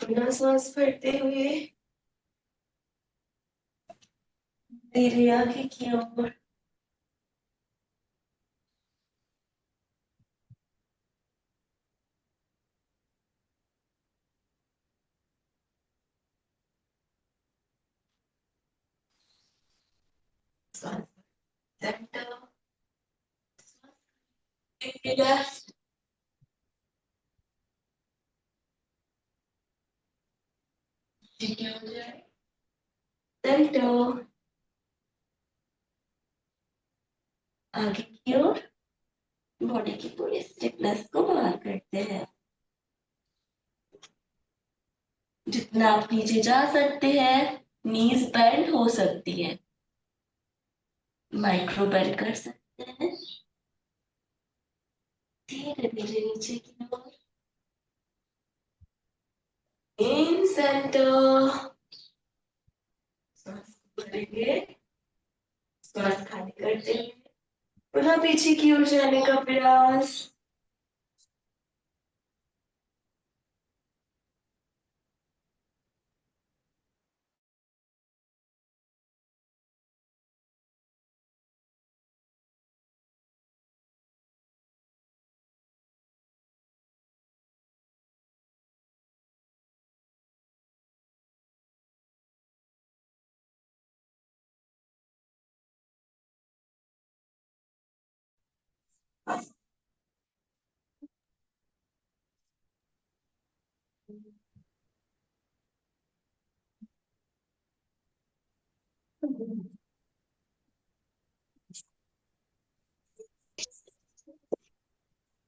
अपना सांस भरते हुए धीरे आगे की ओर सांस सेंटर लेफ्ट सेंटर आगे की ओर बॉडी की पूरी स्टिफनेस को बाहर करते हैं। जितना आप नीचे जा सकते हैं, नीज बेंड हो सकती है, माइक्रो बेंड कर सकते हैं। धीरे धीरे नीचे की ओर इन सेंटर सांस भरेंगे, सांस खाली करते हैं, पुनः पीछे की ओर जाने का प्रयास।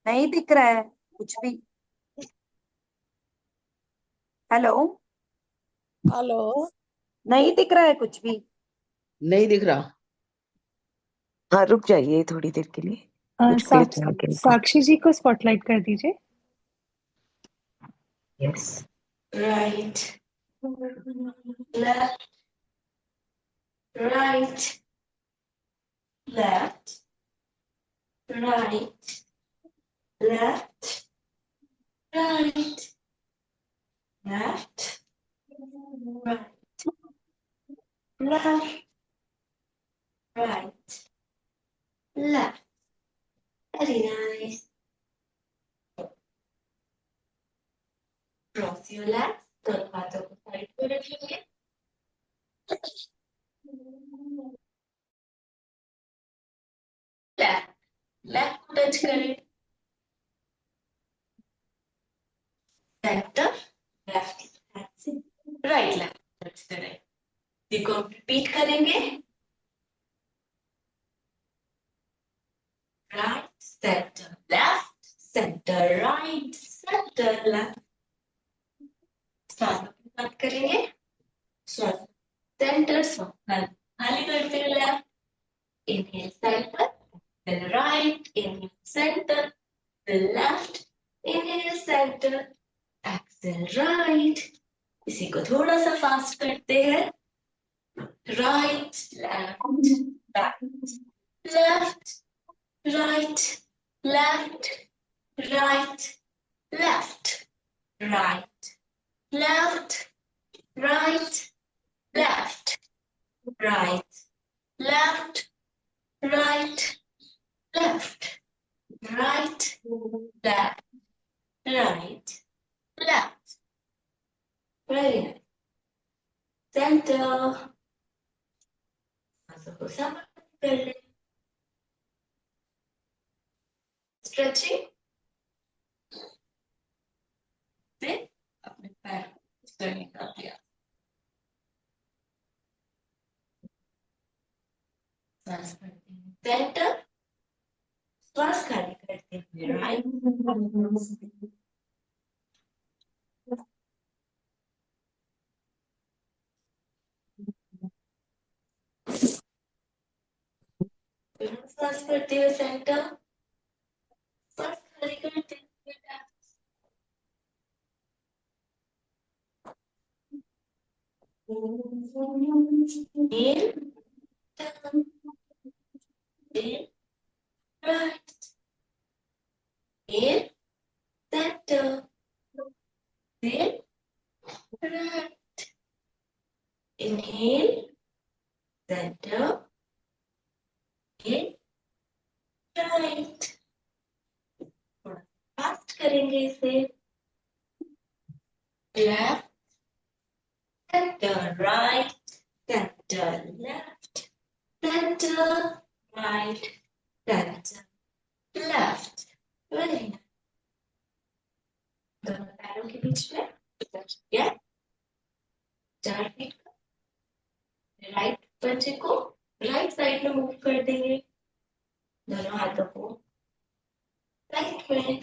नहीं दिख रहा है कुछ भी। हेलो हेलो, नहीं दिख रहा है कुछ भी। नहीं दिख रहा। हाँ, रुक जाइए थोड़ी देर के लिए, कुछ क्लिक करके रुको। साक्षी जी को स्पॉटलाइट कर दीजिए। Yes, right left right left right left right left right right left very nice cross your legs, दोनों हाथों को साइड पे रखेंगे, लेफ्ट लेफ्ट को टच करें, सेंटर लेफ्ट हैंड से राइट लेफ्ट टच करें। देखो रिपीट करेंगे, right centre left centre right centre left. सांस बात करेंगे, श्वास सेंटर श्वास खाली करते हुए left, inhale centre, then right, inhale center, then left, inhale center, exhale right। इसी को थोड़ा सा फास्ट करते हैं, right left right left right left right left right left right left right left right left right left right left very nice center सांसों को समाप्त कर लें, स्ट्रेचिंग से अपने पैर को करने का प्रयास। सांस भरते हैं सेंटर, श्वास खाली करते हुए राइट, श्वास भरते हुए सेंटर, श्वास खाली करते हुए in down in right in center in करेंगे इसे left centre right centre left centre right centre left. Very nice. दोनों पैरों के बीच में या 4 फीट का राइट पंजे को राइट साइड में मूव कर देंगे, दोनों हाथों को राइट में,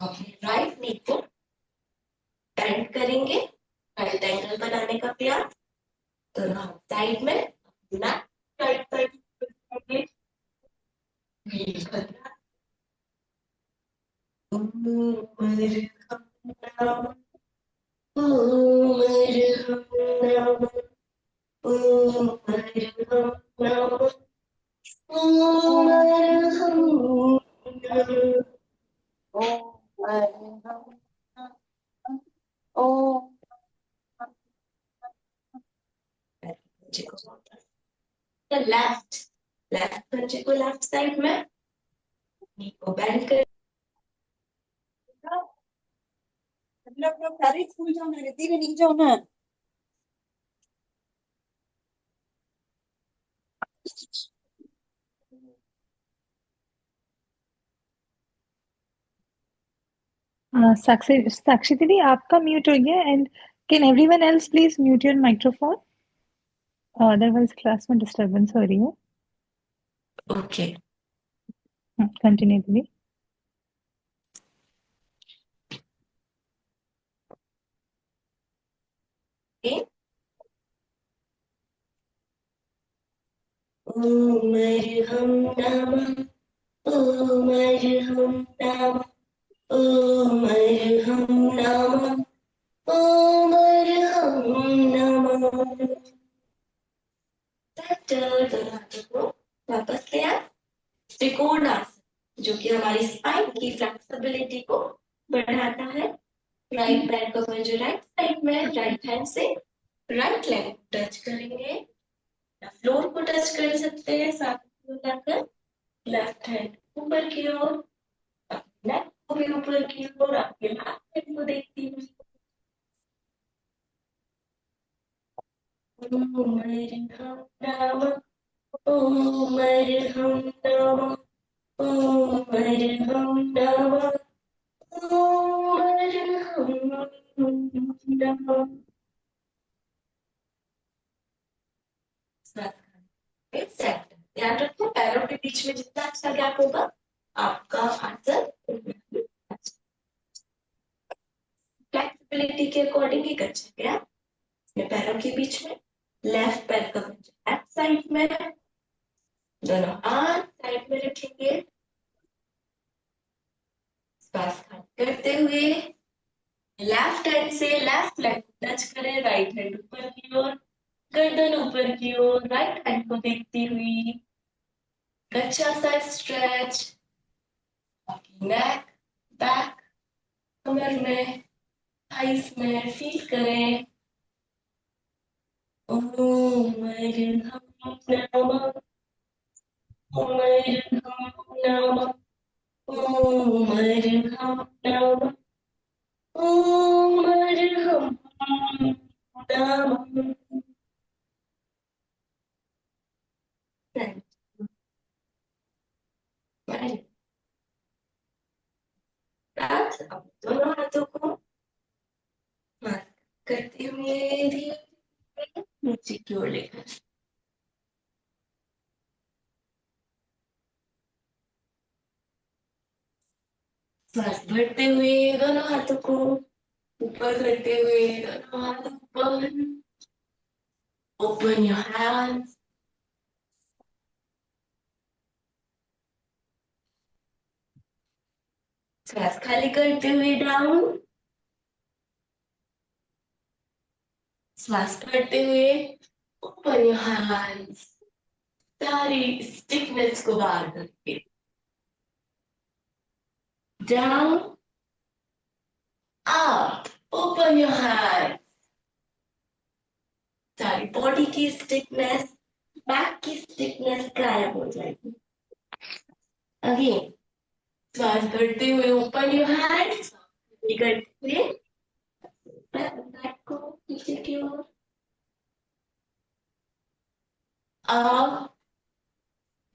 अपने राइट नी को बेंड करेंगे, राइट एंगल बनाने का प्रयास, दोनों हाथ साइड में, अपना राइट साइड करेंगे, व्हील करना, उमर हम नाम, उमर हम नाम, उमर हम नाम, उमर हम नाम। ओम अरहम ओम पंजे को लेफ्ट लेफ्ट पंजे को लेफ्ट साइड में, नी को बेंड कर, लोग सारे स्कूल जाओ ना, धीरे नहीं जाओ ना। साक्षी दीदी आपका म्यूट हो गया and can everyone else please mute your microphone, otherwise class में डिस्टरबेंस हो रही है। ओके कंटिन्यू दीदी। उमर हम नाम, उमर हम नाम, उमर हम नाम, उमर हम नाम। दोनों हाथों को वापस ले आए, त्रिकोण आसन जो कि हमारी स्पाइन की फ्लेक्सिबिलिटी को बढ़ाता है। राइट पैर का पंजा राइट साइड में, राइट हैंड से राइट लेग टच करेंगे, फ्लोर को टच कर सकते हैं, साथ में लगाकर लेफ्ट हैंड ऊपर की ओर, अपने नेक को भी ऊपर की ओर, आपके लेफ्ट हैंड को देखती हुई। उमर हम नाम, उमर हम नाम, उमर हम नाम, उमर हम नाम। सेट ध्यान रखो, पैरों के बीच में जितना अच्छा गैप होगा आपका आंसर फ्लेक्सिबिलिटी के अकॉर्डिंग ही कर सकते हैं। पैरों के बीच में लेफ्ट पैर का पंजा लेफ्ट साइड में, दोनों हाथ साइड में रखेंगे, श्वास करते हुए लेफ्ट हैंड से लेफ्ट लेग टच करें, राइट हैंड ऊपर की ओर, गर्दन ऊपर की ओर, राइट हैंड को देखती हुई अच्छा सा स्ट्रेच, नेक बैक कमर में थाइस में फील करें। उमर हम नाम, उमर हम नाम, उमर हम नाम, उमर हम नाम। अब दोनों हाथों को करते हुए धीरे नीचे की ओर लेकर, श्वास भरते हुए दोनों हाथों को ऊपर करते हुए, दोनों हाथ ऊपर, ओपन योर हैंड्स, श्वास खाली करते हुए डाउन, श्वास भरते हुए ओपन योर हैंड्स, सारी स्टिफनेस को बाहर करके down up, open your hands, सारी बॉडी की स्टिफनेस, बैक की स्टिफनेस गायब हो जाएगी। अगेन श्वास भरते हुए ओपन योर हैंड्स, करते हुए बैक को नीचे की ओर, up,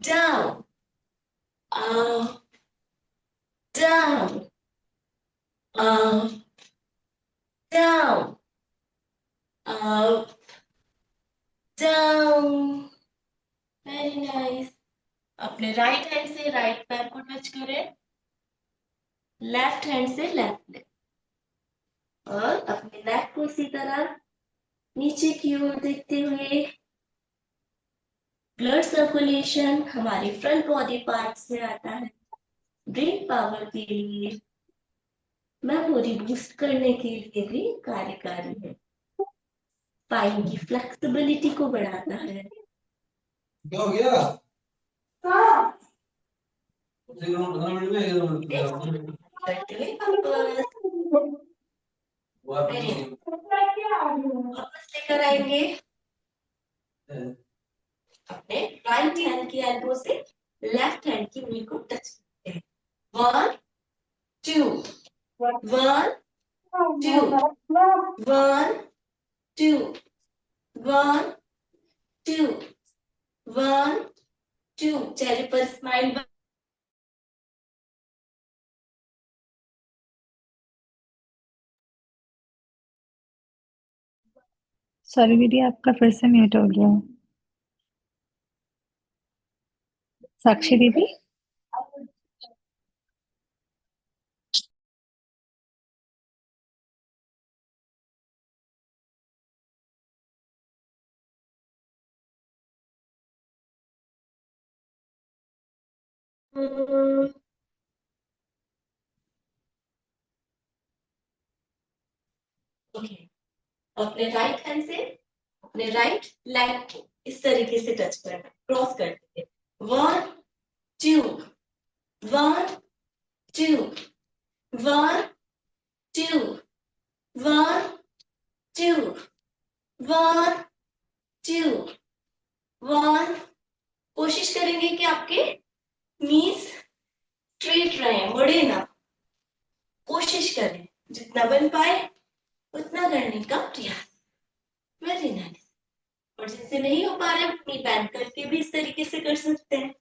down, up, down, up, down, up, down. Very nice. अपने राइट हैंड से राइट पैर को टच करें, लेफ्ट हैंड से लेफ्ट लेग, और अपने नेक को इसी तरह नीचे की ओर देखते हुए ब्लड सर्कुलेशन हमारे फ्रंट बॉडी पार्ट्स में आता है, ब्रेन पावर के लिए, मेमोरी बूस्ट करने के लिए भी कार्यकारी है, स्पाइन की फ्लेक्सिबिलिटी को बढ़ाता है. क्या हो गया? करते हुए वापस लेकर आएंगे अपने राइट हैंड की एल्बो से लेफ्ट हैंड की नी को टच करते हैं. 1 2 1 2 1 2 1 2 1 2. चेहरे पर स्माइल. सॉरी दीदी, आपका फिर से म्यूट हो गया. साक्षी दीदी. ओके. अपने राइट हैंड से अपने राइट लेग को इस तरीके से टच करना, क्रॉस कर देंगे. 1 2 1 2 1 2 1 2 1 2 1. कोशिश करेंगे कि आपके नीज स्ट्रेट रहे, मुड़े ना. कोशिश करें जितना बन पाए उतना करने का प्रयास. Very nice. और जिनसे नहीं हो पा रहे अपनी बैंड करके भी इस तरीके से कर सकते हैं.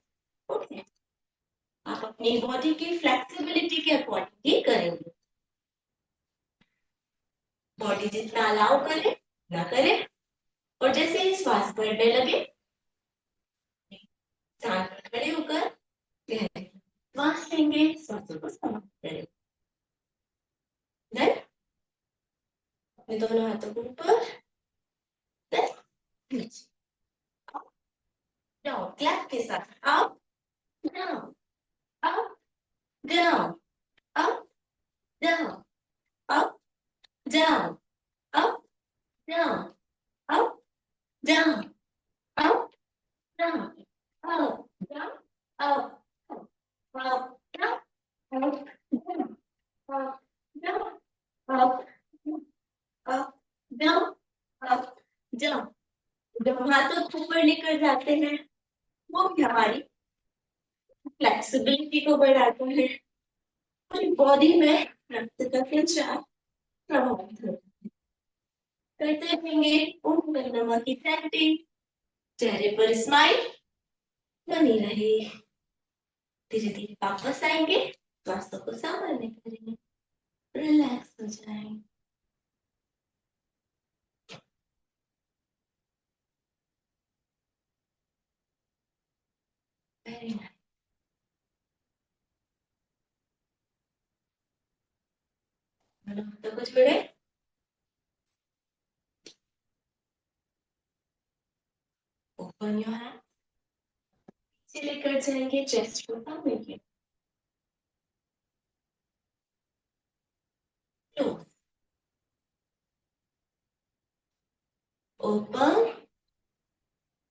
ओके. आप अपनी बॉडी की फ्लेक्सिबिलिटी के अकॉर्डिंग ही करेंगे. बॉडी जितना अलाउ करे ना करे, और जैसे ही श्वास बढ़ने लगे जान पर खड़े होकर गहरे श्वास लेंगे, श्वासों को समाप्त करें. देन अपने दोनों हाथों को ऊपर, देन नीचे, डाउन. क्लैप के साथ up down up down up down up down up down up down up, down, up, down, up, up, down, up, down, up, down, up, up, down, up, down. जब हाथों को ऊपर लेकर जाते हैं वो भी हमारी फ्लेक्सिबिलिटी को बढ़ाता है, पूरी बॉडी में रक्त का संचार प्रभावित होता है. करते रहेंगे ओम नमः की चैंटिंग, चेहरे पर स्माइल बनी रहे. धीरे धीरे वापस आएंगे, श्वासों को सामान्य करेंगे, रिलैक्स हो जाएं. Very nice. तो कुछ बड़े ओपन योर हैंड, नीचे लेकर जाएंगे, चेस्ट को सामने की close, open,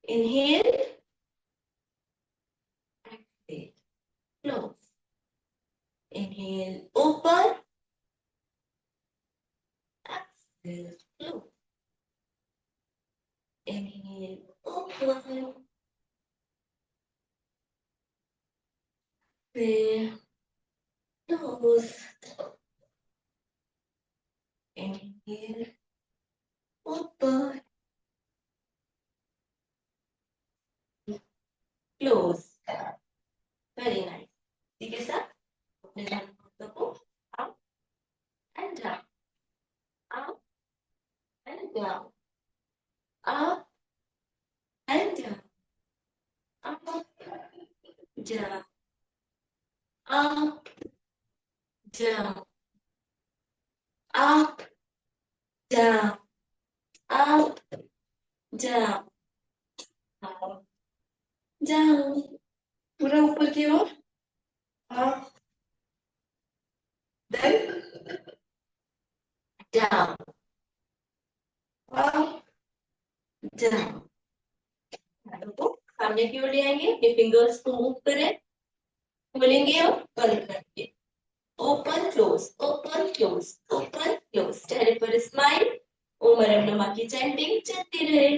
inhale, exhale, close, inhale, open, exhale, close, inhale, open, फिर close. Inhale, open, close. Very nice. ठीक है सर, अपने हाथों को up and down, up and down, up and down, up, down, up, down, up, down, up, down, up, down. पूरा ऊपर की ओर, up, then down, up, down. हाथों को सामने की ओर ले आएंगे, ये फिंगर्स को मूव करें, खोलेंगे और बंद करेंगे. Open close, open close, open close. चेहरे पर स्माइल. ओम अरम नमा की चैंटिंग चलती रहे,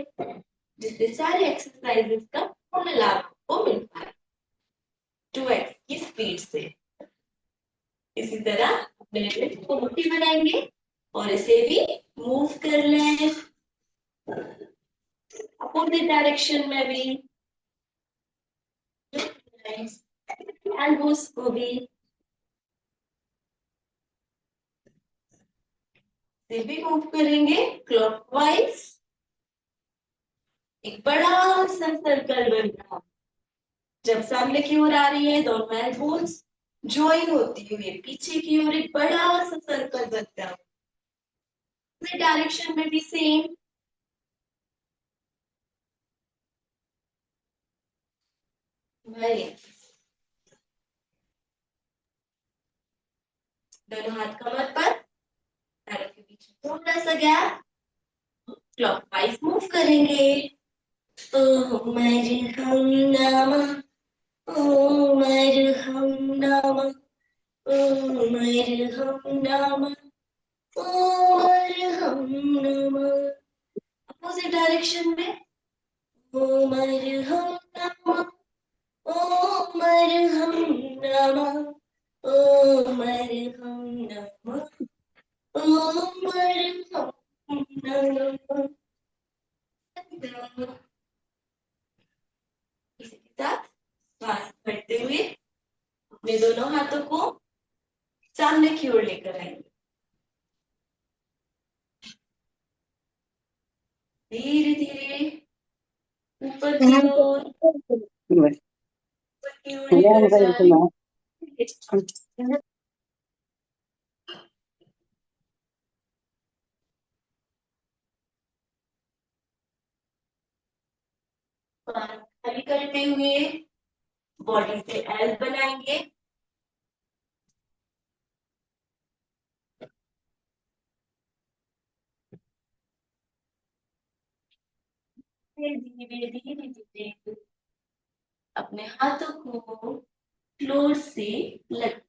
जिससे सारे एक्सरसाइजेस का पूर्ण लाभ को मिल पाए 2x की स्पीड से. इसी तरह अपने लिप्स को मोटी बनाएंगे और इसे भी मूव कर लें अपोजिट डायरेक्शन में भी. एल्बोस को भी मूव करेंगे क्लॉकवाइज. एक बड़ा सा सर्कल बन रहा, जब सामने की ओर आ रही है दोनों एल्बोस ज्वाइन होती हुई पीछे की ओर एक बड़ा सा सर्कल बनता है. डायरेक्शन में भी सेम. दोनों हाथ कमर पर, पैरों के बीच में थोड़ा सा गैप. क्लॉकवाइज मूव करेंगे. ओम अरहम नमः, ओम अरहम नमः, ओम अरहम नमः, ओम अरहम नमः. अपोजिट डायरेक्शन में ओम अरहम नमः, ओम अरहम नमः, ओम अरहम नमः, ओम अरहम नमः. इसी के साथ श्वास भरते हुए अपने दोनों हाथों को सामने की ओर लेकर आएंगे. धीरे धीरे ऊपर की ओर, ऊपर की ओर लेकर जाएं. खाली करते हुए बॉडी से एल बनाएंगे. धीरे धीरे धीरे अपने हाथों को फ्लोर से लग,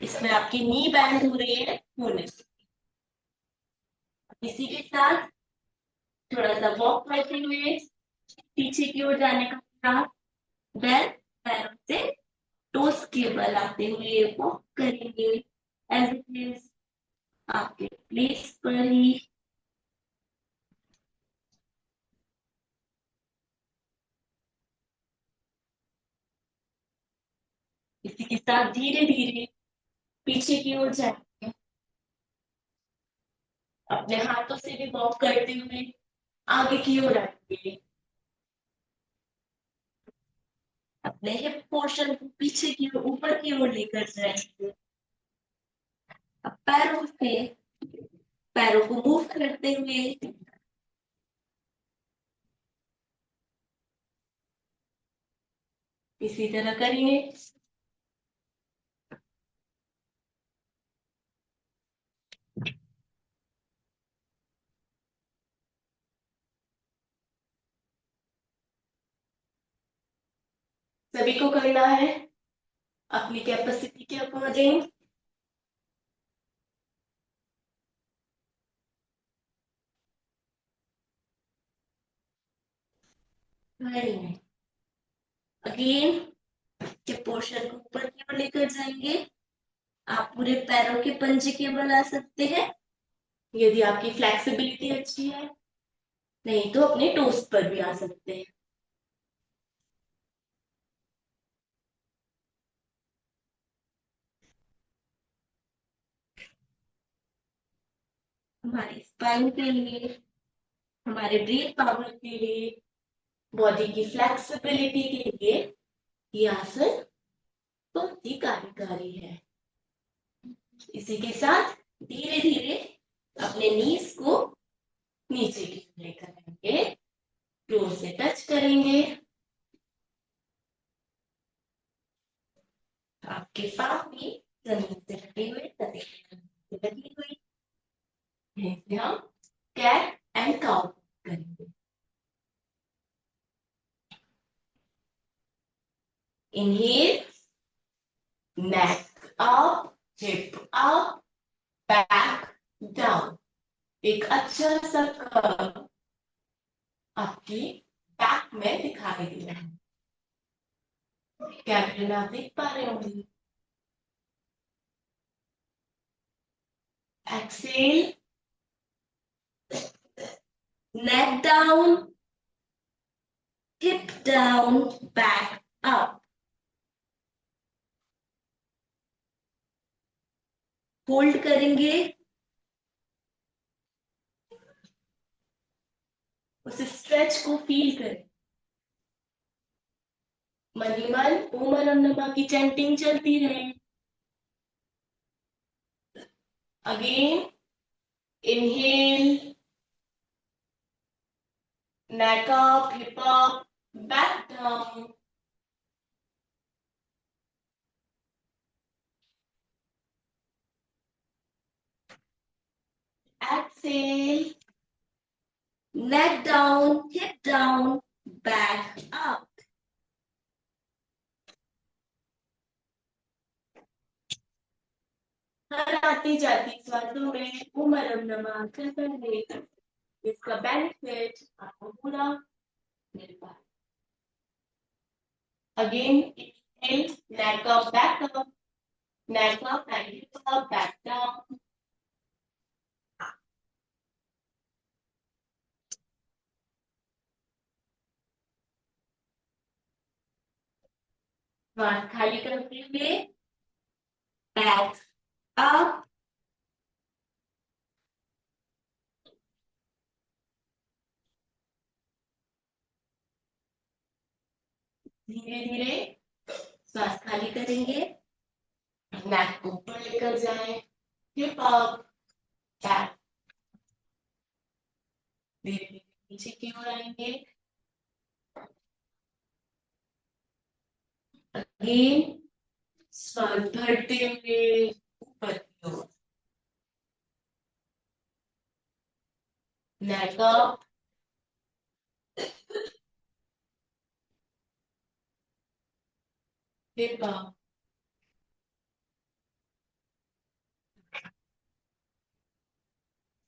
इसमें आपकी नी बैंड हो रही है होने से. इसी के साथ थोड़ा सा वॉक करते हुए पीछे की ओर जाने का प्रयास. देन पैरों से टोस के बल आते हुए वॉक करेंगे एज इट इज आपके प्लेस पर ही. इसी के साथ धीरे धीरे पीछे की ओर जाएंगे. अपने हाथों से भी वॉक करते हुए आगे की ओर आएंगे. अपने हिप पोर्शन को पीछे की ओर ऊपर की ओर लेकर जाएंगे. अब पैरों को मूव करते हुए इसी तरह करिए. सभी को करना है अपनी कैपेसिटी के अकॉर्डिंग. अगेन के पोर्शन को ऊपर की ओर लेकर जाएंगे। आप पूरे पैरों के पंजे के बल आ सकते हैं यदि आपकी फ्लेक्सिबिलिटी अच्छी है, नहीं तो अपने टोस पर भी आ सकते हैं। हमारी स्पाइन के लिए, हमारे ब्रीथ पावर के लिए, बॉडी की फ्लेक्सिबिलिटी के लिए ये आसन बहुत ही कार्यकारी है। इसी के साथ धीरे धीरे अपने नीज को नीचे की ओर लेकर आएंगे, फ्लोर से टच करेंगे। आपके पाँव भी जमीन से हटे हुए, तले से लगी हुई। इसे हम कैट एंड काउ करेंगे। Inhale, neck up, hip up, back down. एक अच्छा सा कर्व आपकी बैक में दिखाई दे रहा है। कैमरे में आप देख पा रहे होंगे। Exhale, neck down, hip down, back up. Hold करेंगे, उस स्ट्रेच को फील करें। मन ही मन ओम नमः की चैंटिंग चलती रहे। Again inhale, neck up, hip up, back down. Exhale, neck down, hip down, back up. हर आती जाती श्वासों में ओम नमः करके इसका बेनिफिट आपको पूरा मिल पाए। Again, inhale, neck up, back up, neck up and hip up, back down. श्वास खाली करते हुए बैक अप, धीरे धीरे श्वास खाली करेंगे, नेक को ऊपर लेकर जाएं, हिप अप, बैक, धीरे धीरे नीचे की ओर आएंगे। अगेन श्वास भरते हुए ऊपर की ओर, नेक अप, हिप अप,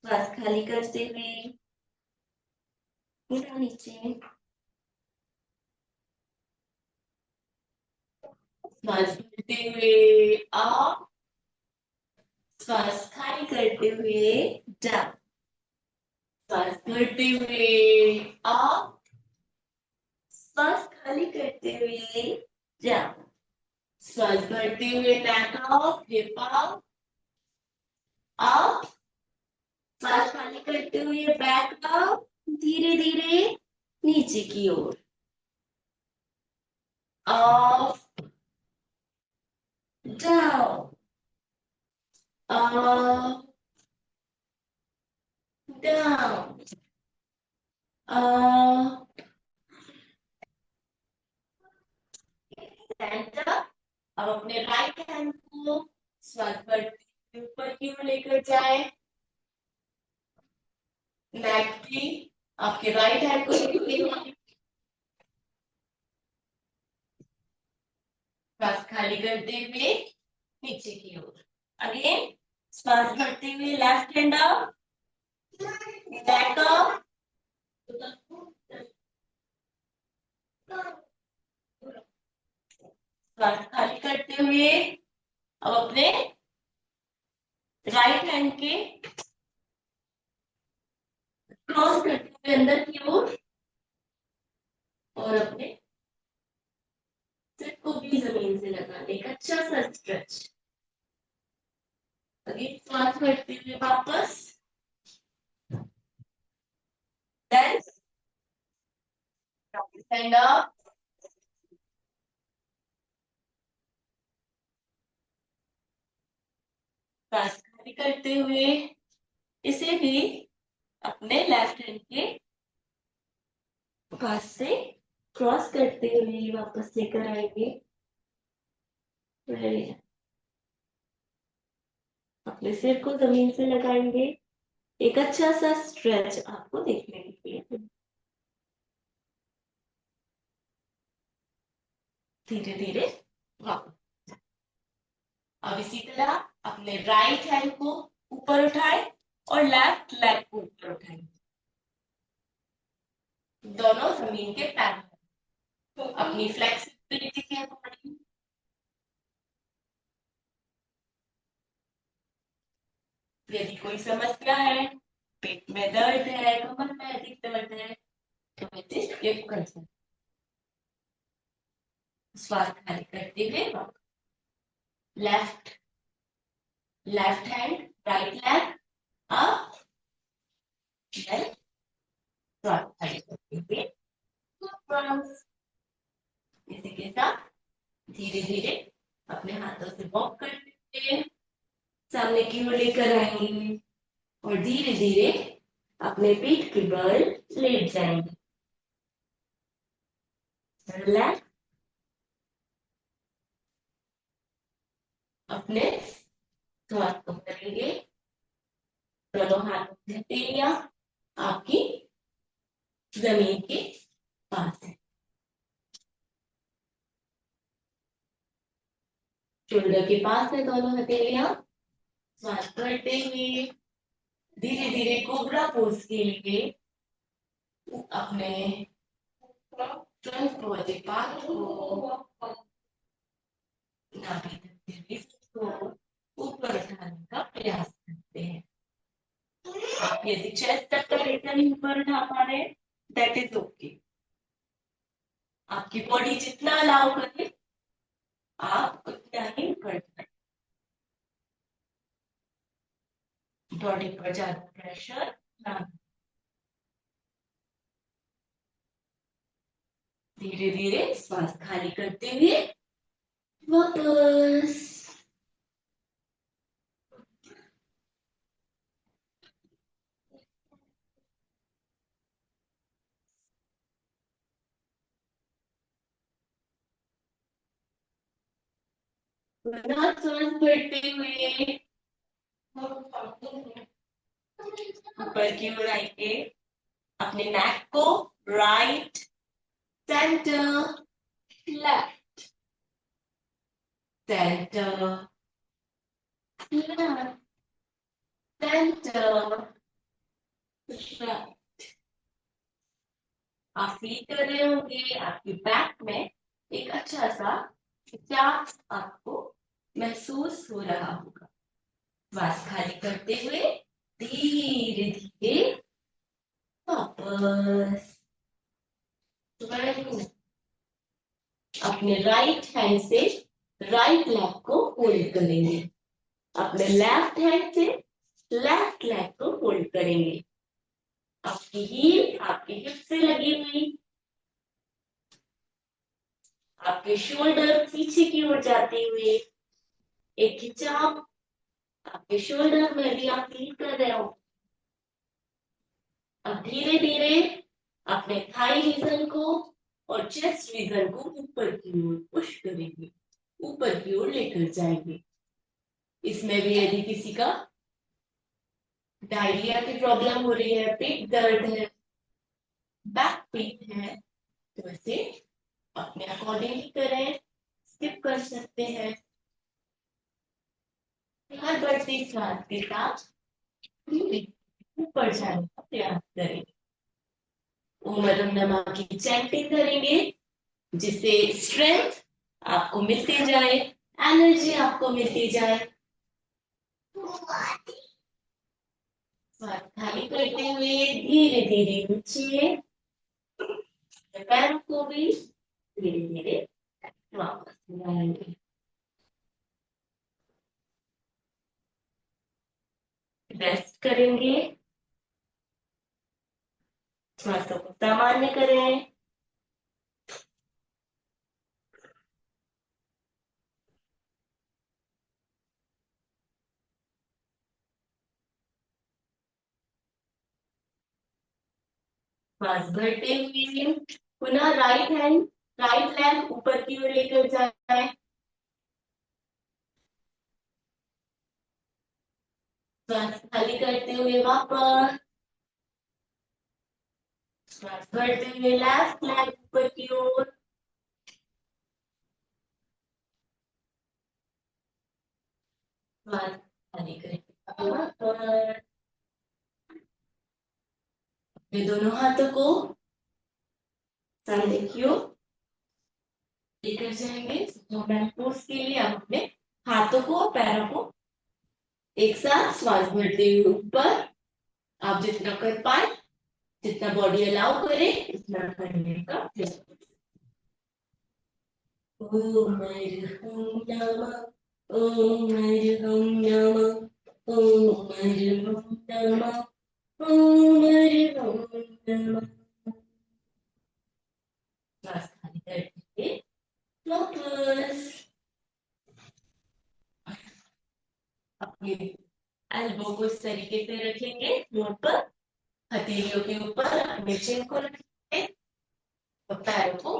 श्वास खाली करते हुए पूरा नीचे, श्वास भरते हुए अप, श्वास खाली करते हुए डाउन, श्वास भरते हुए अप, श्वास खाली करते हुए डाउन, श्वास भरते हुए नेक अप, हिप अप, श्वास खाली करते हुए बैक अप, धीरे धीरे नीचे की ओर, up, down, up, down, up, centre. अब अपने राइट हैंड को श्वास भरते हुए ऊपर की ओर लेकर जाए, नेक की आपके राइट हैंड को श्वास खाली करते हुए नीचे की ओर। अगेन श्वास भरते हुए left hand up, back up, श्वास खाली करते हुए अब अपने राइट हैंड के क्रॉस करते हुए अंदर की ओर और अपने सिर को भी जमीन से लगाने का अच्छा सा स्ट्रेच। अगेन श्वास करते हुए वापस, देन स्टैंड अप, श्वास खाली करते हुए इसे भी अपने लेफ्ट हैंड के पास से क्रॉस करते हुए वापस लेकर आएंगे। अपने सिर को जमीन से लगाएंगे। एक अच्छा सा स्ट्रेच आपको देखने के लिए। धीरे धीरे वापस। अब इसी तरह अपने राइट हैंड को ऊपर उठाएं और लेफ्ट लेग को ऊपर उठाएं, दोनों जमीन के पैरेलल। तो अपनी फ्लेक्सिबिलिटी के अकॉर्डिंग यदि कोई समस्या है, पेट में दर्द है, कमर में अधिक दर्द है, तो इसे स्किप कर सकते। श्वास खाली करते हुए left hand, right leg up, then श्वास खाली करते हुए इसी के साथ धीरे धीरे अपने हाथों से वॉक करते हुए सामने की ओर लेकर आएंगे और धीरे धीरे अपने पीठ के बल लेट जाएंगे। रिलैक्स। अपने श्वास को करेंगे, दोनों हाथों की हथेलियां आपकी जमीन के पास है। शोल्डर के पास है दोनों हथेलियां। श्वास करते हुए धीरे धीरे कोबरा पोज के लिए अपने फ्रंट बॉडी पार्ट को नाभि तक को ऊपर उठाने का प्रयास करते हैं। आप यदि चेस्ट तक का वेट नहीं ऊपर उठा पा रहे, दैट इज ओके। आपकी बॉडी जितना अलाउ करे आप उतना ही ऊपर उठाएं। बॉडी पर ज्यादा प्रेशर ना। धीरे धीरे श्वास खाली करते हुए वापस। श्वास बढ़ते हुए ऊपर की ओर आएंगे। अपने नेक को right, centre, left, centre, left, centre, right. आप फील कर रहे होंगे आपकी बैक में एक अच्छा सा खिंचाव आपको महसूस हो रहा होगा। श्वास खाली करते हुए धीरे धीरे वापस। अपने राइट हैंड से राइट लेग को होल्ड करेंगे, अपने लेफ्ट हैंड से लेफ्ट लेग को होल्ड करेंगे। आपकी हील आपके हिप से लगी हुई, आपके शोल्डर पीछे की ओर जाते हुए एक खिंचाव आपके शोल्डर में भी आप फील कर रहे हो। अब धीरे धीरे अपने थाई रीजन को और चेस्ट रीजन को ऊपर की ओर पुश करेंगे, ऊपर की ओर लेकर जाएंगे। इसमें भी यदि किसी का डायरिया की प्रॉब्लम हो रही है, पेट दर्द है, बैक पेन है, तो इसे अपने अकॉर्डिंगली करें, स्किप कर सकते हैं। हर बढ़ती श्वास के साथ ऊपर जाने का प्रयास करें। ओम नमः की चैंटिंग करेंगे, जिससे स्ट्रेंथ आपको मिलती जाए, एनर्जी आपको मिलती जाए। सांस खाली करते हुए धीरे धीरे नीचे, पैरों को भी धीरे धीरे वापस लाएंगे। रेस्ट करेंगे, सांसों को सामान्य करें। सांस भरते हुए पुनः राइट लेग ऊपर की ओर लेकर जाए। सांस खाली करते हुए वापस, सांस भरते हुए लेफ्ट लेग ऊपर की ओर। सांस खाली करके वापस, अपने दोनों हाथों को सामने की ओर लेकर जाएंगे। मोमेंट पोज के लिए हम अपने हाथों को और पैरों को एक साथ श्वास भरते हुए ऊपर, आप जितना कर पाए, जितना बॉडी अलाउ करे उतना करने का प्रयास। ओम अर्हं नमः, ओम अर्हं नमः, ओम अर्हं नमः, ओम अर्हं नमः। श्वास खाली करके वापस अपने एल्बो को इस तरीके से रखेंगे, फ्लोर पर हथेलियों के ऊपर अपने चिन को रखेंगे और पैरों को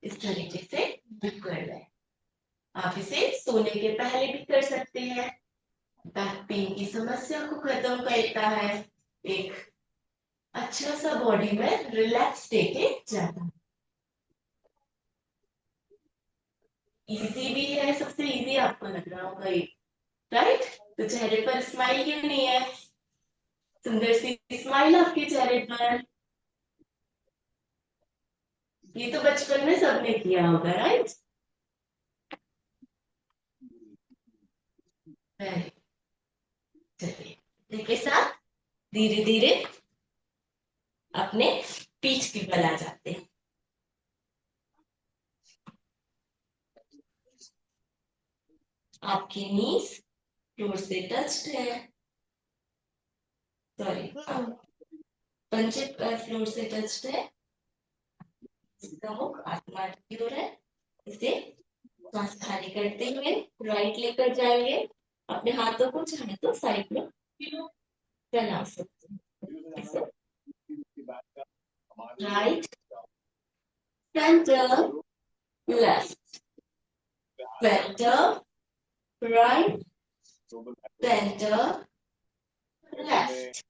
इस तरीके से डिप कर लें। आप इसे सोने के पहले भी कर सकते हैं। बैक पेन की समस्या को खत्म करता है, एक अच्छा सा बॉडी में रिलैक्स देके जाता है। इजी भी है, सबसे इजी आपको लग रहा होगा ये, राइट? तो चेहरे पर स्माइल क्यों नहीं है? सुंदर सी स्माइल आपके चेहरे पर। ये तो बचपन में सबने किया होगा, राइट? चलिए के साथ धीरे धीरे अपने पीठ की बल आ जाते हैं। आपकी नीज फ्लोर से टच्ड है, सॉरी पंजे फ्लोर से टच्ड है, इसका मुख आसमान की ओर है। इसे सांस खाली करते हुए राइट लेकर जाएंगे। अपने हाथों को चाहे तो साइड में फैला सकते हैं। Right, centre, left, centre, right, centre, left,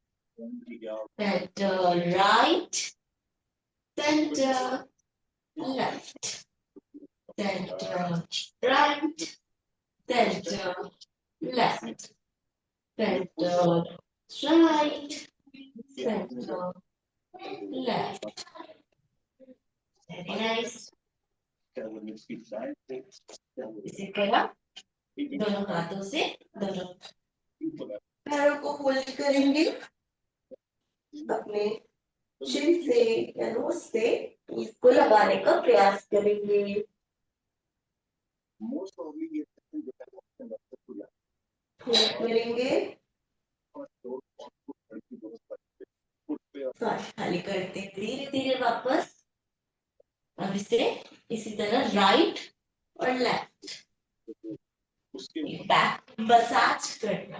center, right, center, left, center, right, center, left, center, right, center, left. Very nice. इसी तरह दोनों हाथों से दोनों पैरों को होल्ड करेंगे, अपने चिन से या नोज से इसको लगाने का प्रयास करेंगे। करेंगे, सांस खाली करते धीरे धीरे वापस। अब इसे इसी तरह राइट और लेफ्ट बैक मसाज करना।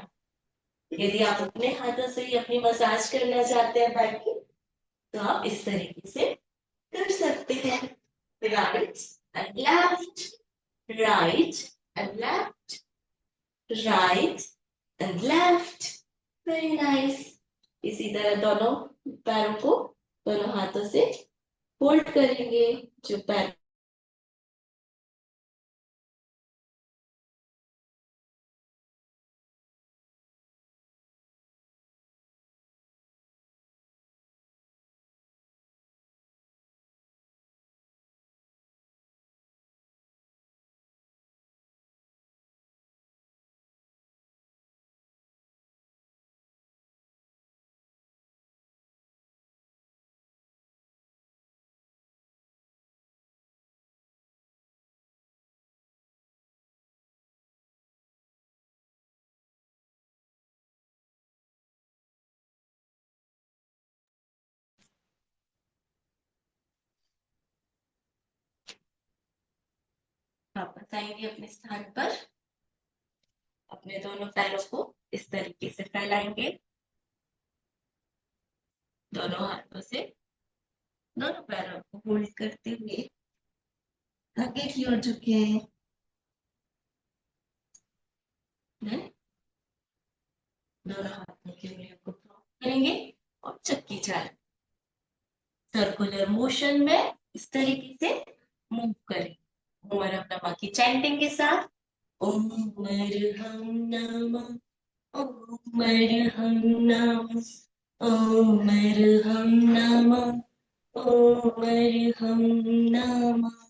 यदि आप अपने हाथों से ही अपनी मसाज करना चाहते हैं बैक की, तो आप इस तरीके से कर सकते हैं। Right and left, right and left, right and left. Very nice. इसी तरह दोनों पैरों को दोनों हाथों से होल्ड करेंगे। जो पैर वापस आएंगे अपने स्थान पर। अपने दोनों पैरों को इस तरीके से फैलाएंगे, दोनों हाथों से दोनों पैरों को होल्ड करते हुए आगे की ओर झुके। दोनों हाथों की उंगलियों को क्रॉस करेंगे और चक्की चाल सर्कुलर मोशन में इस तरीके से मूव करें। ओम नमः की चैंटिंग के साथ। ओम अरहं नमः, ओम अरहं नमः, ओम अरहं नमः, ओम अरहं नमः।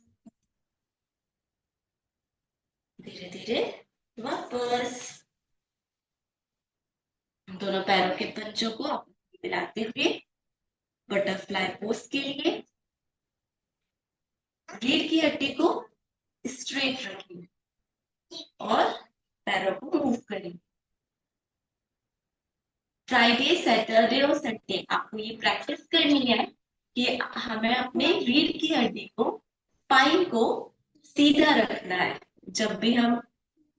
धीरे धीरे वापस दोनों पैरों के पंजों को आपस में मिलाते हुए बटरफ्लाई पोज के लिए रीढ़ की हड्डी को स्ट्रेट रखें और पैरों को मूव करें। फ्राइडे, सैटरडे और संडे आपको ये प्रैक्टिस करनी है कि हमें अपने रीढ़ की हड्डी को, स्पाइन को सीधा रखना है। जब भी हम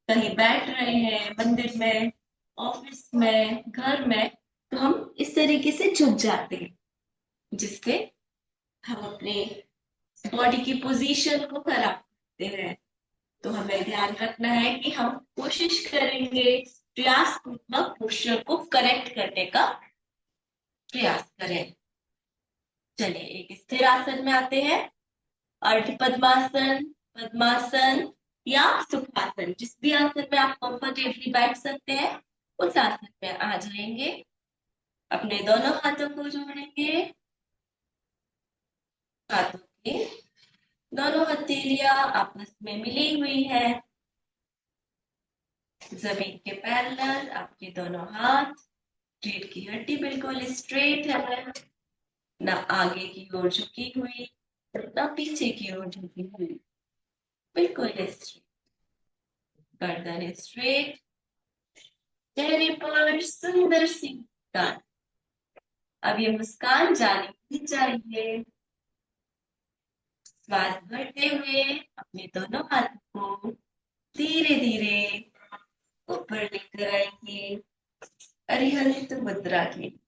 कहीं बैठ रहे हैं, मंदिर में, ऑफिस में, घर में, तो हम इस तरीके से झुक जाते हैं, जिससे हम अपने बॉडी की पोजीशन को खराब करते हैं। तो हमें ध्यान रखना है कि हम कोशिश करेंगे प्रयास पूर्वक पोस्चर को करेक्ट करने का प्रयास करें। चलिए एक स्थिर आसन में आते हैं। अर्ध पद्मासन, पद्मासन या सुखासन, जिस भी आसन में आप कंफर्टेबली बैठ सकते हैं उस आसन में आ जाएंगे। अपने दोनों हाथों को जोड़ेंगे, हाथों की दोनों हथेलियां आपस में मिली हुई है, जमीन के पैरेलल आपके दोनों हाथ, रीढ़ की हड्डी बिल्कुल स्ट्रेट है, ना आगे की ओर झुकी हुई और ना पीछे की ओर झुकी हुई, बिल्कुल स्ट्रेट, गर्दन स्ट्रेट, चेहरे पर सुंदर सी मुस्कान। अब ये मुस्कान जानी ही चाहिए। श्वास भरते हुए अपने दोनों हाथों को धीरे धीरे ऊपर लेकर आएंगे अरिहंत मुद्रा की।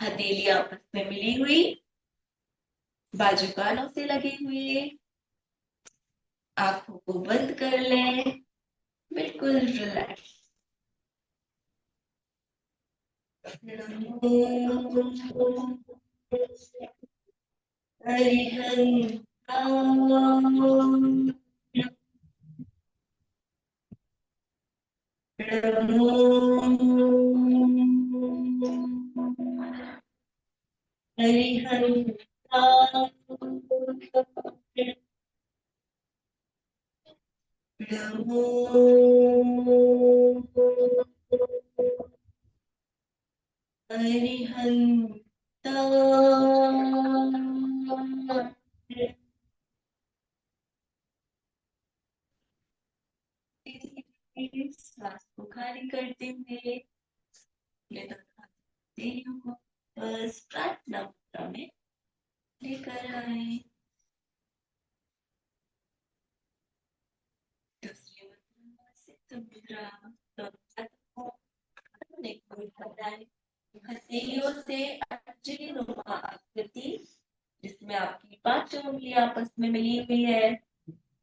हथेली आपस में मिली हुई, बाजू कानों से लगे हुए, आंखों को बंद कर लें, बिल्कुल रिलैक्स। श्वास को खाली करते हुए हथेलियों को बस प्रार्थना मुद्रा में लेकर आए। दूसरी मुद्रा सिद्ध मुद्रा, हथेलियों से अंजलि नुमा आकृति, जिसमें आपकी पांचों उंगलियां आपस में मिली हुई है।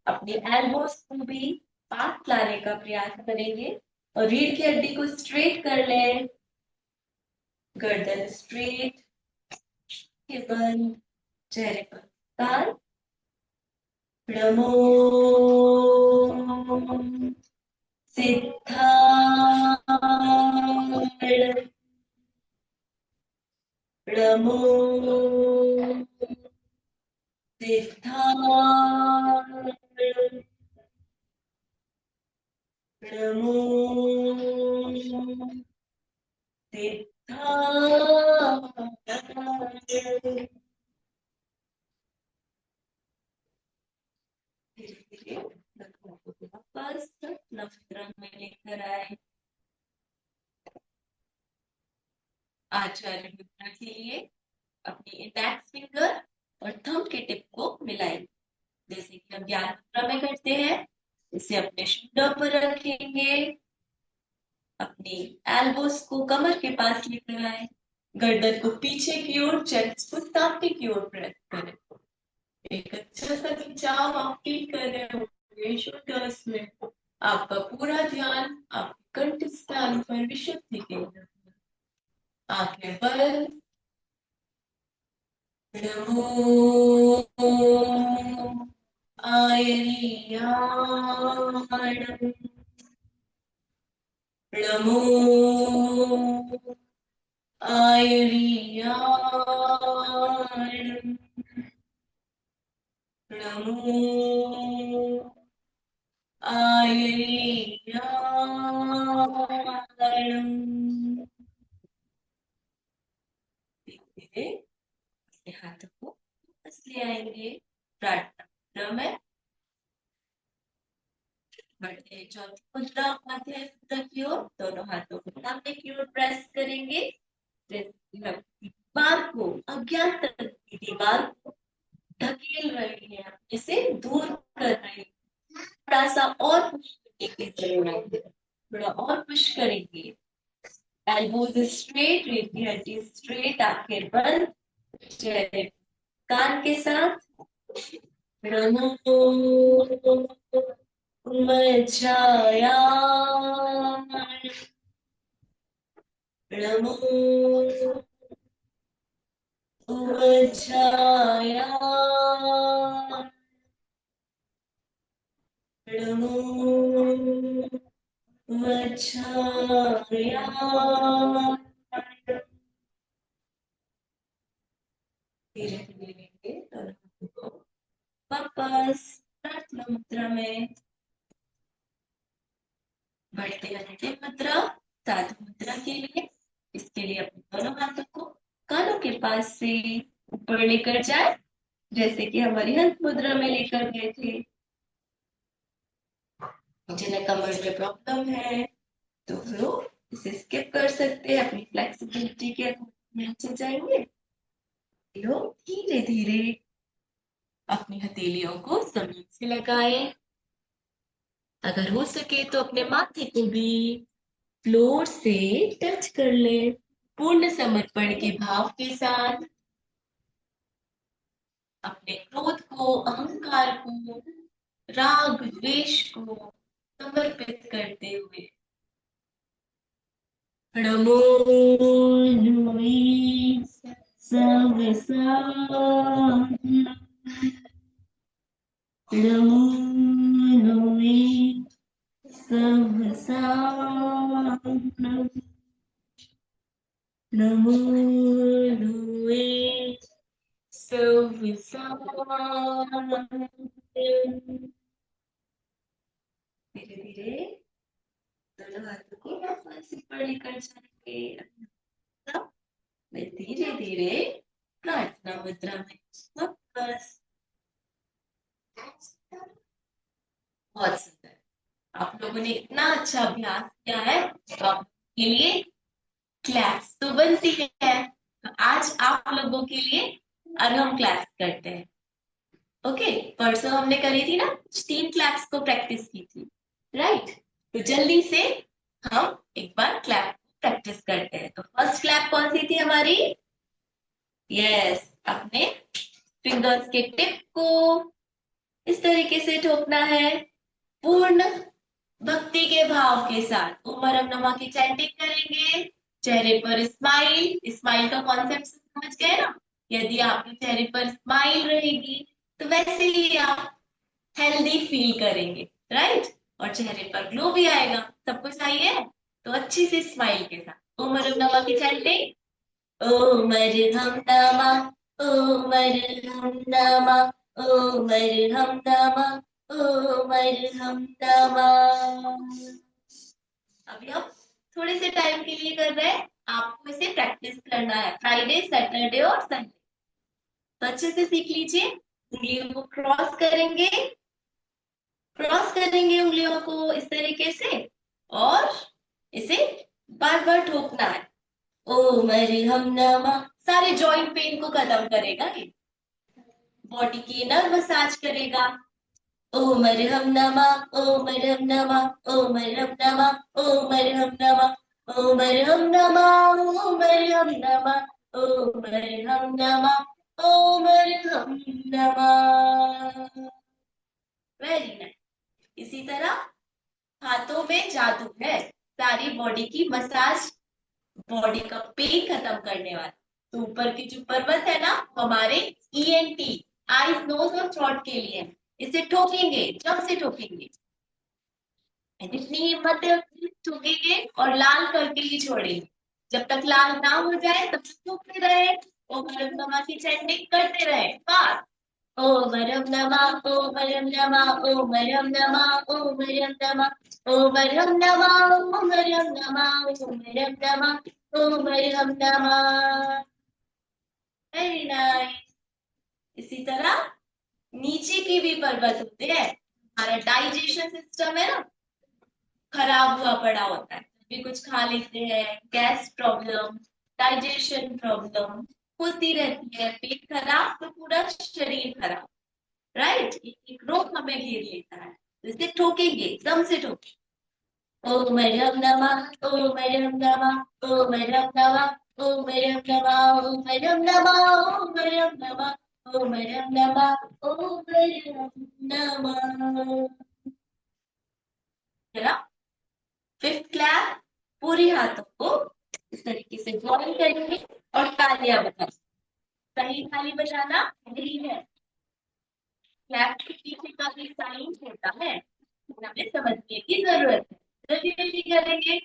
अपनी एल्बोस को भी पास लाने का प्रयास करेंगे और रीढ़ की हड्डी को स्ट्रेट कर लें, गर्दन स्ट्रेट, के बंद, चेहरे पर मुस्कान। नमो सिद्धार्थ, नमो सिद्धार्थ, नमो सिद्धार्थ। धीरे-धीरे लघु को वापस नवरंग में लेकर आए। आचार्य मुद्रा के लिए अपनी इंडेक्स फिंगर और थंब के टिप को मिलाएं। जैसे कि हम ज्ञान मुद्रा में करते हैं। इसे अपने शोल्डर पर रखेंगे, अपनी एल्बोस को कमर के पास लेकर आए, गर्दन को पीछे की ओर, चेस्ट को सामने की ओर प्रेस करें। एक अच्छा सा खिंचाव आप फील कर रहे होंगे शोल्डर्स में। आपका पूरा ध्यान आपके कंठस्थान पर विशुद्धि के लिए। आंखें बंद। नमो आयर्याणं। नमो आयर्याणं। नमो आयर्याणं। धीरे अपने हाथों को वापस ले आएंगे प्रार्थना में। बढ़ते हैं चौथी मुद्रा, मध्य मुद्रा की ओर। दोनों हाथों को सामने की ओर प्रेस करेंगे। दीवार को, अज्ञात की दीवार को ढकेल रही है, इसे दूर कर रही है। थोड़ा सा और पुश करने की जरूरत है, थोड़ा और पुश करेंगे। एल्बोज स्ट्रेट, रीढ़ की हड्डी स्ट्रेट, आंखें बंद, चेहरे कान के साथ। नमो मज्जायाय। नमो मज्जायाय। नमो मज्जायाय। धीरे धीरे वापस प्रार्थना मुद्रा में। बढ़ते हैं मुद्रा, साधु मुद्रा के लिए। इसके लिए अपने दोनों हाथों को कानों के पास से ऊपर लेकर जाए, जैसे कि हमारी हंस मुद्रा में लेकर गए थे। जिन्हें कमर में प्रॉब्लम है तो वो इसे स्किप कर सकते हैं, अपनी फ्लेक्सिबिलिटी के अकॉर्डिंग नीचे जाएंगे। लोग धीरे धीरे अपनी हथेलियों को जमीन से लगाए। अगर हो सके तो अपने माथे को भी फ्लोर से टच कर ले, पूर्ण समर्पण के भाव के साथ। अपने क्रोध को, अहंकार को, राग द्वेष को समर्पित करते हुए। नमो नुई सर्वसाधारणं। नमो नुई सर्वसाधारणं। नमो नुई सर्वसाधारणं। धीरे धीरे दोनों हाथों को वापस ऊपर लेकर जाएंगे। धीरे धीरे प्रार्थना मुद्रा में वापस। बहुत सुंदर, आप लोगों ने इतना अच्छा अभ्यास किया है तो आपके लिए क्लास तो बनती है। तो आज आप लोगों के लिए अनुम क्लास करते हैं। ओके, परसों हमने करी थी ना, 3 क्लैप्स को प्रैक्टिस की थी, राइट? तो जल्दी से हम एक बार क्लैप प्रैक्टिस करते हैं। तो फर्स्ट क्लैप कौन सी थी हमारी? यस, अपने फिंगर्स के टिप को इस तरीके से ठोकना है, पूर्ण भक्ति के भाव के साथ। ओम परम नमा की चैंटिंग करेंगे। चेहरे पर स्माइल, स्माइल का कॉन्सेप्ट समझ गए ना? यदि आपके चेहरे पर स्माइल रहेगी तो वैसे ही आप हेल्दी फील करेंगे, राइट? और चेहरे पर ग्लो भी आएगा। सब कुछ सही है तो अच्छी सी स्माइल के साथ ओम परम नमा की चैंटिंग। ओम अर्हम नमः, ओम अर्हम नमः, ओम अर्हम नमः, ओम अर्हम नमः। अभी हम थोड़े से टाइम के लिए कर रहे हैं, आपको इसे प्रैक्टिस करना है फ्राइडे, सैटरडे और संडे। तो अच्छे से सीख लीजिए। उंगलियों को क्रॉस करेंगे, क्रॉस करेंगे उंगलियों को इस तरीके से, और इसे बार बार ठोकना है। ओम अर्हम नमः। सारे जॉइंट पेन को खत्म करेगा ये। बॉडी की इनर मसाज करेगा। ओम अर्हम नमः, ओम अर्हम नमः, ओम अर्हम नमः, ओम अर्हम नमः, ओम अर्हम नमः, ओम अर्हम नमः, ओम अर्हम नमः, ओम अर्हम नमः। Very nice. इसी तरह हाथों में जादू है, सारी बॉडी की मसाज, बॉडी का पेन खत्म करने वाला। तो ऊपर की जो पर्वत है ना, हमारे ईएनटी, आईज नोज और थ्रोट के लिए है। इसे ठोकेंगे, जब से ठोकेंगे, जितनी हिम्मत है उतनी ठोकेंगे और लाल करके ही छोड़ेंगे। जब तक लाल ना हो जाए तब तक ठोकते रहे, ओम अर्हम नमः की चैंटिंग करते रहे। बस ओम अर्हम नमः, ओम अर्हम नमः, ओम अर्हम नमः, ओम अर्हम नमः, ओम अर्हम नमः, ओम अर्हम नमः, ओम अर्हम नमः, ओम अर्हम नमः। Very nice. इसी तरह नीचे की भी पर्वत होते हैं। हमारा डाइजेशन सिस्टम है ना, खराब हुआ पड़ा होता है, भी कुछ खा लेते हैं, गैस प्रॉब्लम, डाइजेशन प्रॉब्लम होती रहती है। पेट खराब तो पूरा शरीर खराब, राइट। एक रोग हमें घेर लेता है, इसे ठोकेंगे, एकदम से ठोकेंगे। ओम अर्हम नमः, ओम अर्हम नमः, ओम अर्हम नमः, ओम अर्हम नमः, ओम अर्हम नमः, ओम अर्हम नमः, ओम अर्हम नमः, ओम अर्हम नमः। फिफ्थ क्लैप, पूरे हाथों को इस तरीके से ज्वाइन करेंगे और तालियां बजाएंगे। सही ताली बजाना नहीं है, क्लैप के पीछे का भी साइन होता है, हमें समझने की जरूरत है। जल्दी जल्दी करेंगे।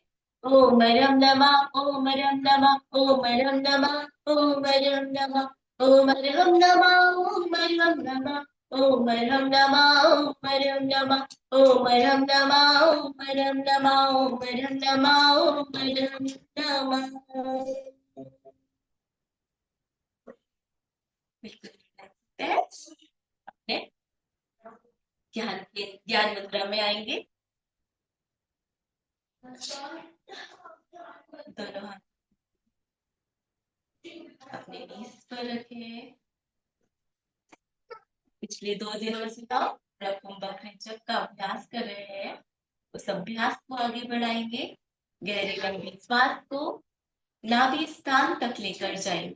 ओम अर्हम नमः, ओम अर्हम नमः, ओम अर्हम नमः, ओम अर्हम नमः, ओम अर्हम नमः, ओम अर्हम नमः, ओम अर्हम नमः, ओम अर्हम नमः, ओम अर्हम नमः, ओम अर्हम नमः, ओम अर्हम नमः, ओम अर्हम नमः। अपने ज्ञान मुद्रा में आएंगे। दोनों हाथ अपने नीज पर रखें। पिछले 2 दिनों से ना कुंभक रेचक का अभ्यास कर रहे हैं, उस अभ्यास को आगे बढ़ाएंगे। गहरे लंबे श्वास को नाभि स्थान तक लेकर जाएंगे।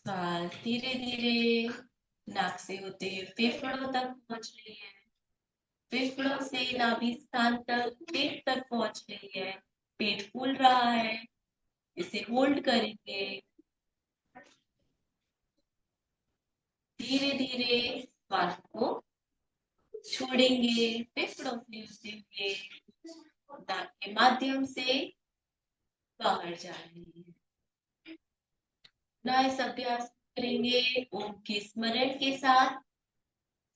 श्वास धीरे धीरे नाक से होते हुए फेफड़ों तक पहुंच रही है, फेफड़ों से नाभि स्थान तक, पेट तक पहुंच रही है। पेट फूल रहा है, इसे होल्ड करेंगे। धीरे धीरे श्वास को छोड़ेंगे, फेफड़ों से होते हुए नाक के माध्यम से बाहर जा रही है। ना इस अभ्यास करेंगे ओम के स्मरण के साथ।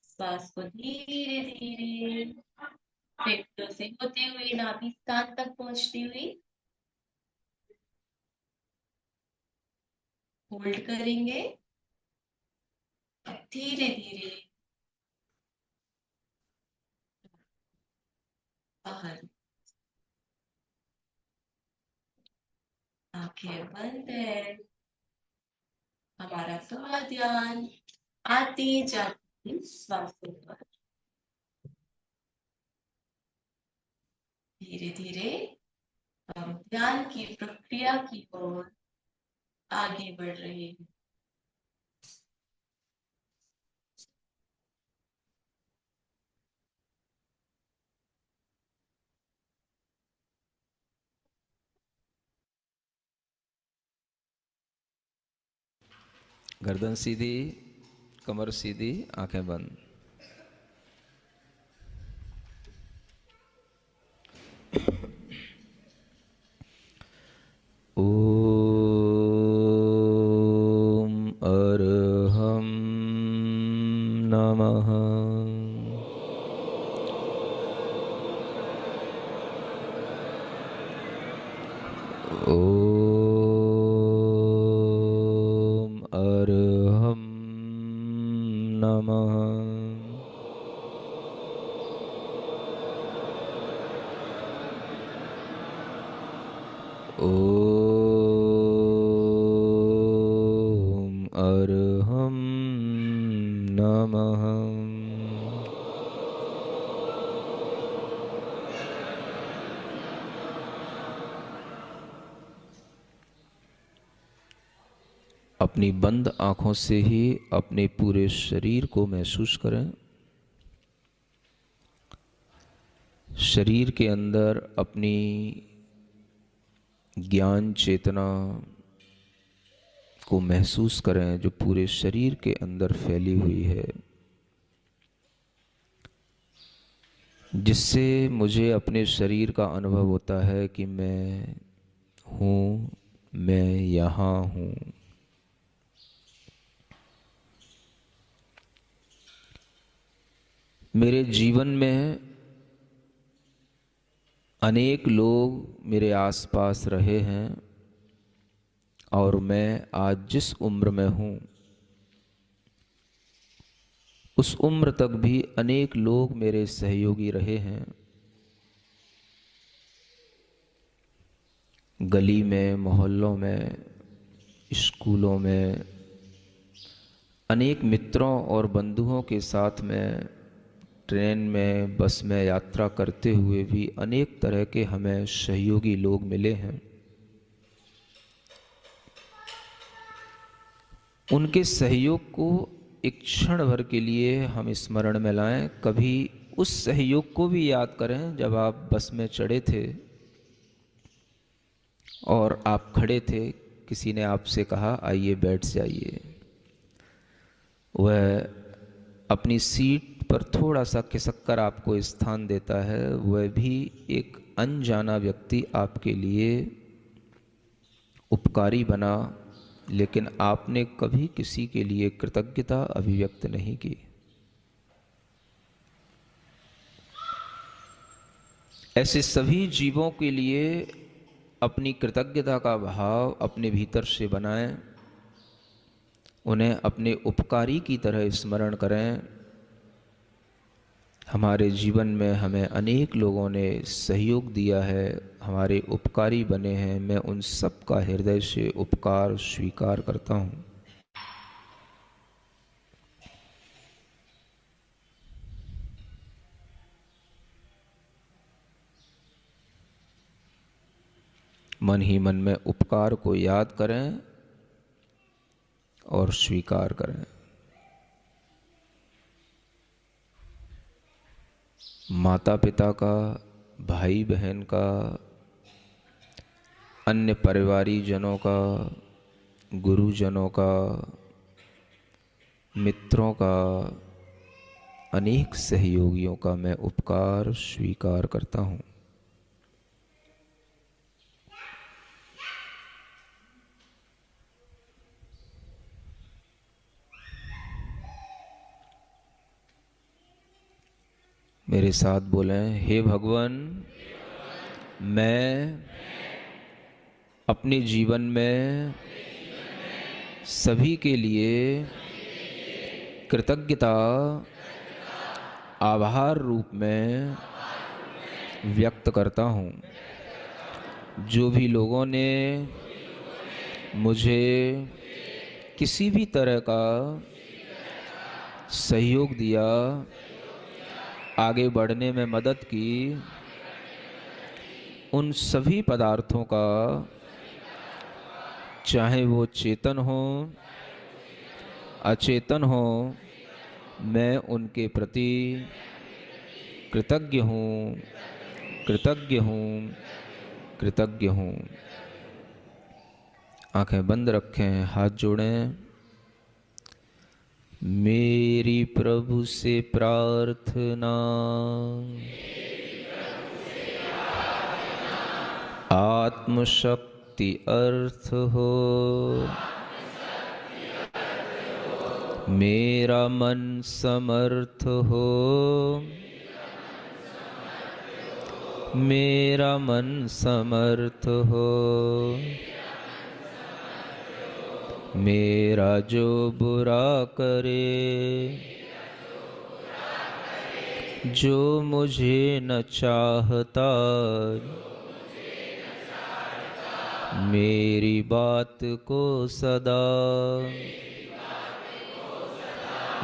श्वास को धीरे धीरे फेफड़ों से होते हुए नाभि स्थान तक पहुंचती हुई होल्ड करेंगे। धीरे धीरे बाहर। आंखें बंद है, हमारा पूरा ध्यान आती जाती श्वासों पर। धीरे धीरे हम ध्यान की प्रक्रिया की ओर आगे बढ़ रहे हैं। गर्दन सीधी, कमर सीधी, आंखें बंद। ओम अर्हम नमः। ओम अर्हम नमः। ओम नमः। अपनी बंद आंखों से ही अपने पूरे शरीर को महसूस करें। शरीर के अंदर अपनी ज्ञान चेतना को महसूस करें जो पूरे शरीर के अंदर फैली हुई है, जिससे मुझे अपने शरीर का अनुभव होता है कि मैं हूँ, मैं यहाँ हूँ। मेरे जीवन में अनेक लोग मेरे आसपास रहे हैं और मैं आज जिस उम्र में हूँ उस उम्र तक भी अनेक लोग मेरे सहयोगी रहे हैं। गली में, मोहल्लों में, स्कूलों में अनेक मित्रों और बंधुओं के साथ में ट्रेन में, बस में यात्रा करते हुए भी अनेक तरह के हमें सहयोगी लोग मिले हैं। उनके सहयोग को एक क्षण भर के लिए हम स्मरण में लाएं। कभी उस सहयोग को भी याद करें जब आप बस में चढ़े थे और आप खड़े थे, किसी ने आपसे कहा आइए बैठ जाइए। वह अपनी सीट पर थोड़ा सा खिसक कर आपको स्थान देता है। वह भी एक अनजाना व्यक्ति आपके लिए उपकारी बना, लेकिन आपने कभी किसी के लिए कृतज्ञता अभिव्यक्त नहीं की। ऐसे सभी जीवों के लिए अपनी कृतज्ञता का भाव अपने भीतर से बनाएं, उन्हें अपने उपकारी की तरह स्मरण करें। हमारे जीवन में हमें अनेक लोगों ने सहयोग दिया है, हमारे उपकारी बने हैं। मैं उन सब का हृदय से उपकार स्वीकार करता हूँ। मन ही मन में उपकार को याद करें और स्वीकार करें। माता पिता का, भाई बहन का, अन्य परिवारी जनों का, गुरुजनों का, मित्रों का, अनेक सहयोगियों का मैं उपकार स्वीकार करता हूँ। मेरे साथ बोलें, हे भगवान, मैं अपने जीवन में सभी के लिए कृतज्ञता आभार रूप में व्यक्त करता हूँ। जो भी लोगों ने मुझे किसी भी तरह का सहयोग दिया, आगे बढ़ने में मदद की, उन सभी पदार्थों का, चाहे वो चेतन हो अचेतन हो, मैं उनके प्रति कृतज्ञ हूँ, कृतज्ञ हूँ, कृतज्ञ हूँ। आंखें बंद रखें, हाथ जोड़ें। मेरी प्रभु से प्रार्थना, आत्मशक्ति अर्थ हो, मेरा मन समर्थ हो, मेरा मन समर्थ हो, मेरा जो बुरा करे, जो मुझे न चाहता, मेरी बात को सदा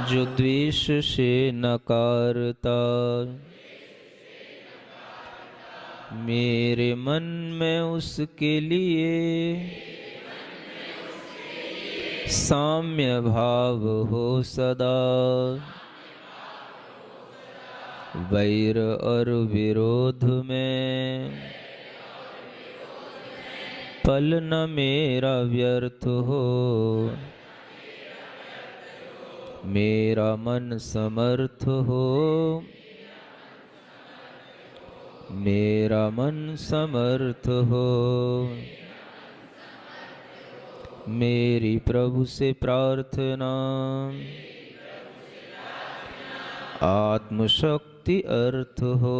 जो द्वेष से नकारता मेरे मन में उसके लिए साम्य भाव हो सदा। वैर और विरोध में पल न मेरा व्यर्थ हो। मेरा मन समर्थ हो। मेरा मन समर्थ हो। मेरी प्रभु से प्रार्थना आत्मशक्ति अर्थ हो।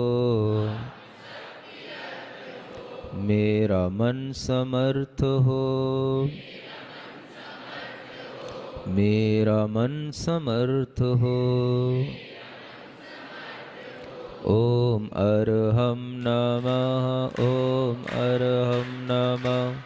मेरा मन समर्थ हो। मेरा मन समर्थ हो। ओम अरहम नमः। ओम अरहम नमः।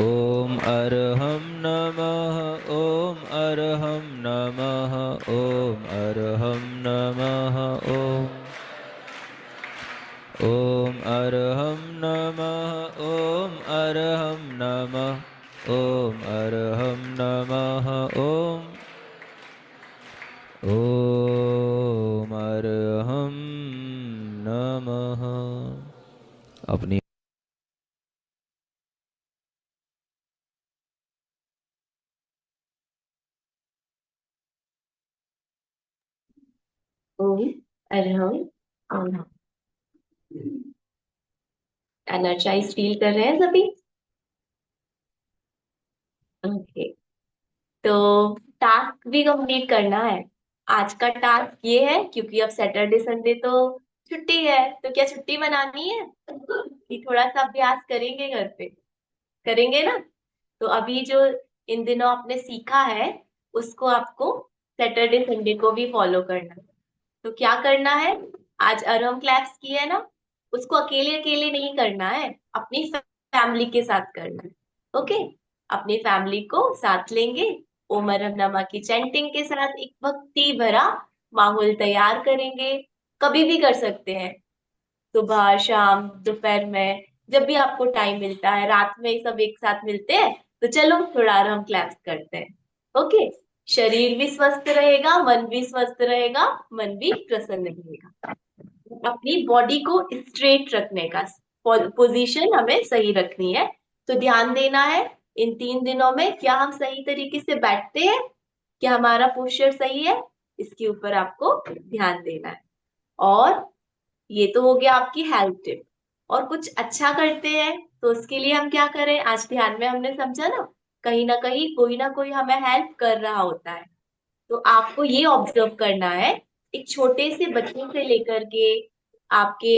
ओम अरहम नमः। ओम अरहम नमः। ओम अरहम नमः। ओम अरहम नमः। ओम अरहम नमः। ओम अरहम नमः। ओम अरहम नमः। अपनी ओम अरहम नमः। एनर्जाइज फील कर रहे हैं सभी? ओके, तो टास्क भी कंप्लीट करना है। आज का टास्क ये है, क्योंकि अब सैटरडे संडे तो छुट्टी है, तो क्या छुट्टी मनानी है कि थोड़ा सा अभ्यास करेंगे घर पे? करेंगे ना? तो अभी जो इन दिनों आपने सीखा है उसको आपको सैटरडे संडे को भी फॉलो करना है। तो क्या करना है? आज अरहम क्लास की है ना, उसको अकेले अकेले नहीं करना है, अपनी फैमिली के साथ करना है। ओके, अपनी फैमिली को साथ लेंगे, ओम अरहम नमा की चैंटिंग के साथ एक भक्ति भरा माहौल तैयार करेंगे। कभी भी कर सकते हैं, सुबह शाम दोपहर में, जब भी आपको टाइम मिलता है, रात में सब एक साथ मिलते हैं तो चलो थोड़ा आराम क्लास करते हैं। ओके, शरीर भी स्वस्थ रहेगा, मन भी स्वस्थ रहेगा, मन भी प्रसन्न रहेगा। अपनी बॉडी को स्ट्रेट रखने का पोजीशन हमें सही रखनी है। तो ध्यान देना है इन 3 दिनों में, क्या हम सही तरीके से बैठते हैं, क्या हमारा पोस्चर सही है, इसके ऊपर आपको ध्यान देना है। और ये तो हो गया आपकी हेल्थ टिप। और कुछ अच्छा करते हैं तो उसके लिए हम क्या करें, आज ध्यान में हमने समझा ना कहीं कोई ना कोई हमें हेल्प कर रहा होता है। तो आपको ये ऑब्जर्व करना है, एक छोटे से बच्चे से लेकर के आपके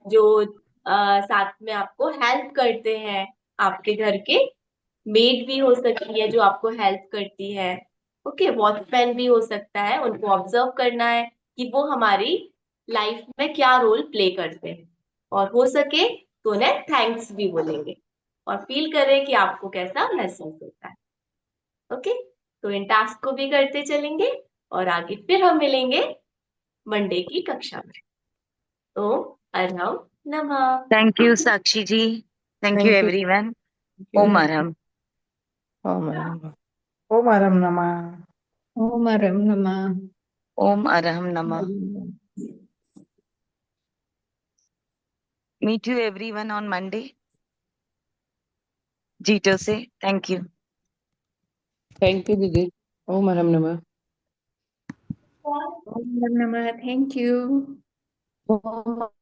जो साथ में आपको हेल्प करते हैं, आपके घर के मेड भी हो सकती है जो आपको हेल्प करती है, ओके, वॉचमैन भी हो सकता है, उनको ऑब्जर्व करना है कि वो हमारी लाइफ में क्या रोल प्ले करते हैं। और हो सके तो उन्हें थैंक्स भी बोलेंगे और फील करें कि आपको कैसा महसूस होता है। ओके, तो इन टास्क को भी करते चलेंगे और आगे फिर हम मिलेंगे मंडे की कक्षा में। तो अरहम नमः। Thank you Sakshi ji. Thank you Thank you. Everyone. ओम अरहम। ओम अरहम ओम अरहम नमः। ओम अरहम नमः। ओम अरहम नमः। Meet you everyone on Monday. जीतो से थैंक यू। थैंक यू दीदी। ओम अरहम नमः। ओम अरहम नमः। Thank you.